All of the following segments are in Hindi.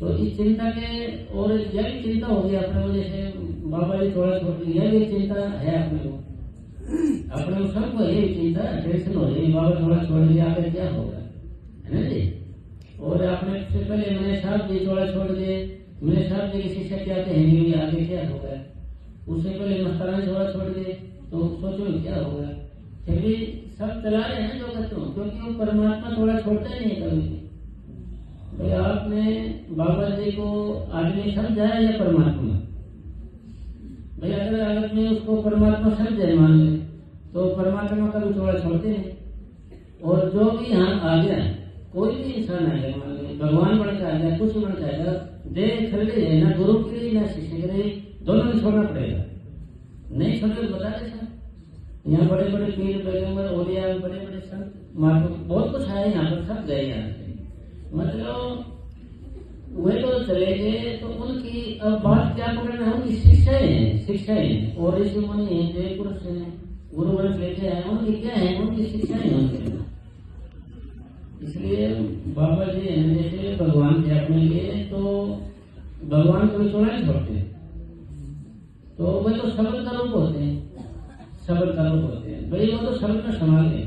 तो इस चिंता के और यह भी चिंता होगी अपने को, जैसे बाबा जी थोड़ा छोड़, यह भी चिंता है अपने को सबको यही चिंता टेंशन हो रही है, बाबा थोड़ा छोड़ दिया आगे क्या होगा, है ना जी। और आपने से पहले मैंने साहब जी थोड़ा छोड़ दिए, मैंने साहब जी की शिक्षा क्या कहेंगे आगे क्या होगा, उससे पहले मस्ताना थोड़ा छोड़ दिए तो सोचो क्या होगा। फिर भी सब चला रहे हैं जो करते हो, क्योंकि वो परमात्मा थोड़ा छोड़ता ही नहीं कभी। भाई आपने बाबा जी को आदमी समझाया या परमात्मा, भाई अगर में उसको परमात्मा समझे मान ले तो परमात्मा का भी थोड़ा छोड़ते हैं। और जो भी यहाँ आ गया, कोई भी इंसान आ गया, मान लो भगवान बन के आ गया, कुछ बन के आएगा, देह खरीदे है ना गुरु के लिए ना शिष्य के लिए, दोनों में छोड़ना पड़ेगा। नहीं छोड़े तो बता दे सर, यहाँ बड़े बड़े पीर पैगंबर ओलिया बड़े बड़े संत बहुत कुछ है यहाँ पर, सब गए यहाँ से, मतलब वे तो चले गए तो उनकी अब बात क्या पकड़ना है, उनकी शिक्षाएं और ऋषि मुनि है, जय पुरुष है, गुरु वर्ग लेके आए, उनकी क्या है, उनकी शिक्षाएं उनके। इसलिए बाबा जी जैसे भगवान थे अपने लिए, तो भगवान को थोड़ा नहीं छोड़ते, तो वे तो सबल का रूप होते हैं, भाई वो तो सबल का संभाल है।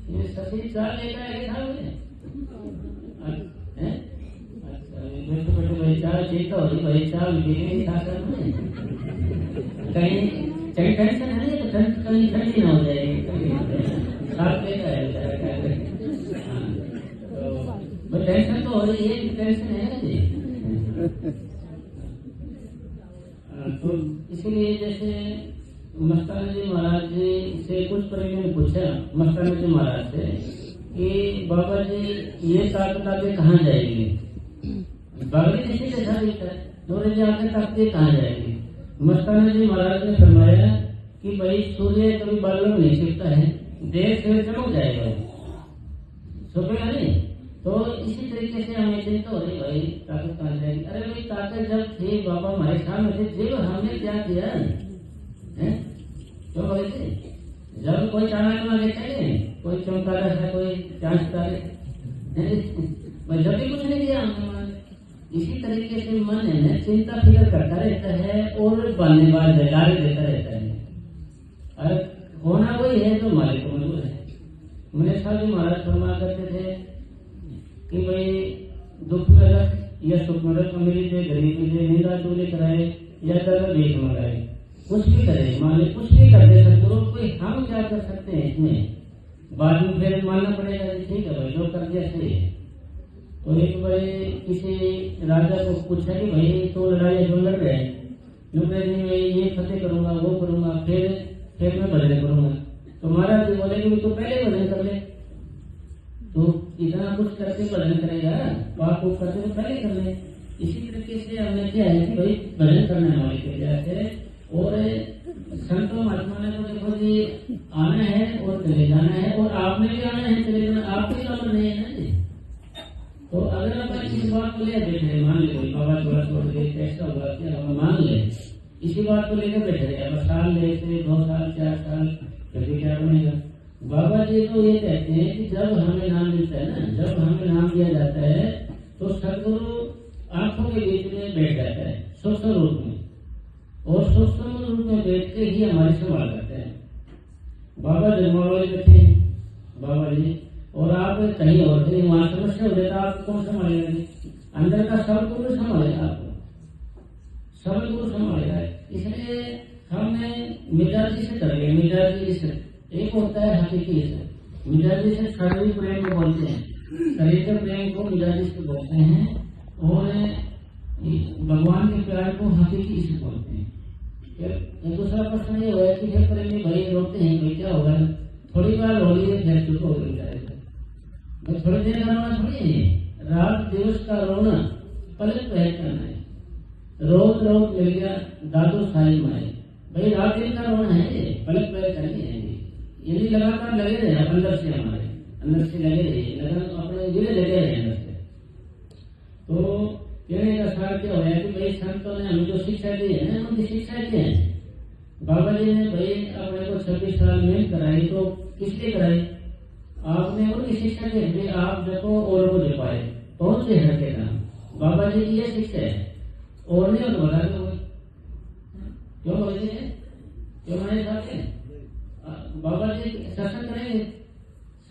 ये सही चाल लेकर आए अच्छा भाई चाल चीता हो रही, भाई चाल कहीं टेंशन है नहीं, तो कहीं ठंडी ना हो जाएगी, साथ लेकर आए तो टेंशन तो हो रही है, टेंशन है जी। तो इसलिए जैसे मस्ताना जी महाराज जी से कुछ प्रेमी ने पूछा मस्ताना जी महाराज से कि बाबा जी ये ताकत आगे कहाँ जाएगी, बाबा जी किसी के साथ दोनों जी आगे ताकत कहाँ जाएगी। मस्ताना जी महाराज ने फरमाया कि भाई सूर्य कभी बादलों में नहीं छिपता है, देर से चमक जाएगा, सुबह नहीं। तो इसी तरीके से हमें चिंता हो रही भाई ताकत कहाँ जाएगी। अरे भाई ताकत जब थी बाबा हमारे सामने थे, जीव हमने क्या किया है, तो भाई जब कोई चाणक्य आगे चले, कोई चमकारा है, कोई चांस तारे, जब भी कुछ नहीं किया हमने। इसी तरीके से मन है चिंता फिक्र करता रहता है और बल्लेबाज लारे देता रहता है। अरे होना वही है जो मालिक को मंजूर है। मुझे साहब महाराज फरमा करते थे कि भाई दुख में रख या सुख में रख, मेरी दे गरीबी दे, निंदा चोली कराए या दर्द भीख मंगाए, कुछ भी करे मालिक, कुछ भी कर दे सदगुरु, कोई हम क्या कर सकते हैं इसमें, बाद में फिर मानना पड़ेगा ठीक है भाई जो कर दिया सही है। तो एक बार किसी राजा को पूछा कि भाई तो लड़ाई जो लड़ रहे हैं, मैं ये फतेह करूंगा वो करूंगा फिर मैं भजन करूंगा। तो महाराज जी बोले कि तो पहले भजन कर ले, तो इतना कुछ करके भजन करेगा, पाप को करते तो पहले कर ले। इसी तरीके से हमने क्या है कि भाई भजन करने वाले के लिए और संतों महात्मा ने तो देखो जी आना है और चले जाना है, और आपने भी आना है चले जाना, आपकी खबर नहीं है ना जी। तो अगर अपन इस बात को ले बैठे, मान ले कोई बाबा थोड़ा छोड़ दे कैसा होगा क्या होगा, मान ले इसी बात को लेकर बैठे रहे, अब साल लेते 2 साल 4 साल फिर क्या बनेगा। बाबा जी तो ये कहते हैं कि जब हमें नाम मिलता है ना, जब हमें नाम दिया जाता है तो सदगुरु आंखों के बीच में बैठ जाता है सूक्ष्म रूप में, और सूक्ष्म रूप में बैठ के ही हमारी संभाल करते हैं। बाबा जन्मावली बैठे हैं बाबा जी, और आप कहीं और थे वहां समस्या हो जाता आप कौन संभालेगा, अंदर का सब गुरु संभालेगा, आपको सब गुरु संभालेगा। इसलिए हमने मिजाजी से करेंगे, मिजाजी से एक होता है हकीकी से, मिजाजी से शारीरिक प्रेम को बोलते हैं, शरीर के प्रेम को मिजाजी से बोलते हैं, और भगवान के प्यार को हकीकी से बोलते हैं। फिर दूसरा प्रश्न ये हुआ कि फिर करेंगे भाई रोते हैं भाई क्या होगा, थोड़ी बार हो रही है फिर चुप हो गई जाएगा, थोड़ी देर का रोना थोड़ी है, रात दिवस का रोना पलक पहल करना है, रोज रोज मिल गया दादू साई माए, भाई रात दिन का रोना है, पलक पहल करनी है, यदि लगातार लगे रहे अंदर से, हमारे अंदर से लगे रहे, लगन अपने जिले लगे रहे अंदर से। तो कहने का सार क्या होया कि भाई संतों ने हमें जो शिक्षा दी है ना, उनकी शिक्षा क्या है, बाबा जी ने भाई अपने को 26 साल में कराई, तो किसलिए कराई, आपने उनकी शिक्षा के लिए आप देखो और वो जपाए, कौन से हर के नाम? बाबा जी की ये शिक्षा है। और नहीं हो तो बता दो क्यों बोलते हैं, क्यों माने जाते हैं? बाबा जी शासन करेंगे,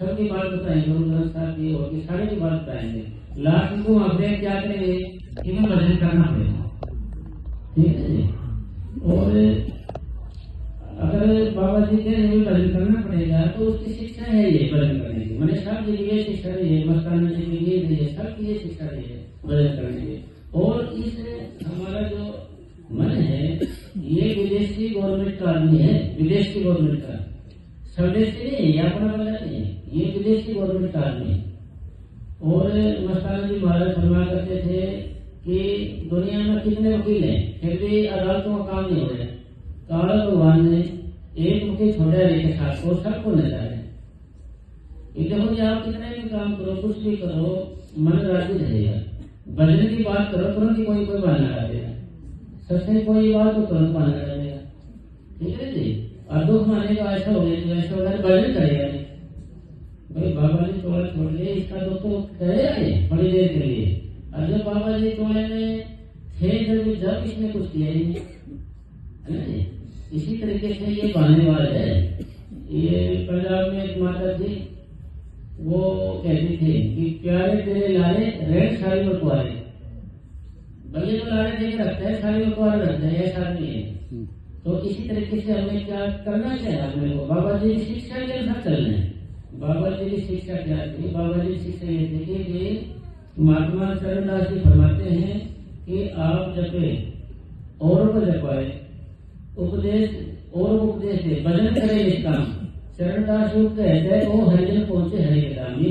सबकी बात बताएंगे, गुरु ग्रंथ साहब की और सारे की बात बताएंगे। लास्ट को अपने क्या करेंगे कि मैं भजन करना पड़ेगा, ठीक है जी। और अगर बाबा जी के लिए भजन करना पड़ेगा तो उसकी शिक्षा है ये भजन करने की, मैंने सब जी ये शिक्षा दी है, मस्ताना जी की ये दी है, सबकी ये शिक्षा दी है भजन करने की। और इस हमारा जो मन है ये विदेश की गवर्नमेंट का आदमी है, विदेश की गवर्नमेंट का, स्वदेश की नहीं है, अपना वाला नहीं है, ये विदेश की गवर्नमेंट का आदमी है। और मस्ताना जी महाराज फरमा करते थे कि दुनिया में कितने वकील हैं फिर भी अदालतों का काम नहीं हो रहा। काला भगवान ने एक वकील छोड़ा के साथ वो सबको नजर है। देखो जी आप कितने भी काम करो, कुछ भी करो, मन राजी रहेगा। भजन की बात करो तुरंत ही कोई बहाना लगा देगा, सत्संग कोई बात तो तुरंत बहाना लगा देगा, ठीक है जी। और दुख माने का ऐसा हो गया ऐसा हो गया, भजन करेगा नहीं भाई, बाबा जी टोला छोड़ दिए, इसका दुख तो करेगा थोड़ी देर के लिए। और जब बाबा जी टोले में थे जब इसने कुछ किया ही नहीं, है ना जी। इसी तरीके से ये बहाने वाला है। ये पंजाब में एक माता थी, वो कहती थी कि प्यारे तेरे लाले रेड साड़ी में कुआरे, भैया तो लाले देख रखता है, साड़ी में कुआरे रखता है, ऐसा नहीं है। तो इसी तरीके से हमें क्या करना चाहिए, अपने को बाबा जी की शिक्षा के अनुसार चलना है। बाबा जी की शिक्षा क्या थी? बाबा जी की शिक्षा ये थी कि महात्मा चरणदास जी फरमाते हैं कि आप जपे और को जपाए, उपदेश और उपदेश दे, भजन करे निष्काम। चरणदास कहते हैं वो हरिजन पहुंचे हरि के धाम।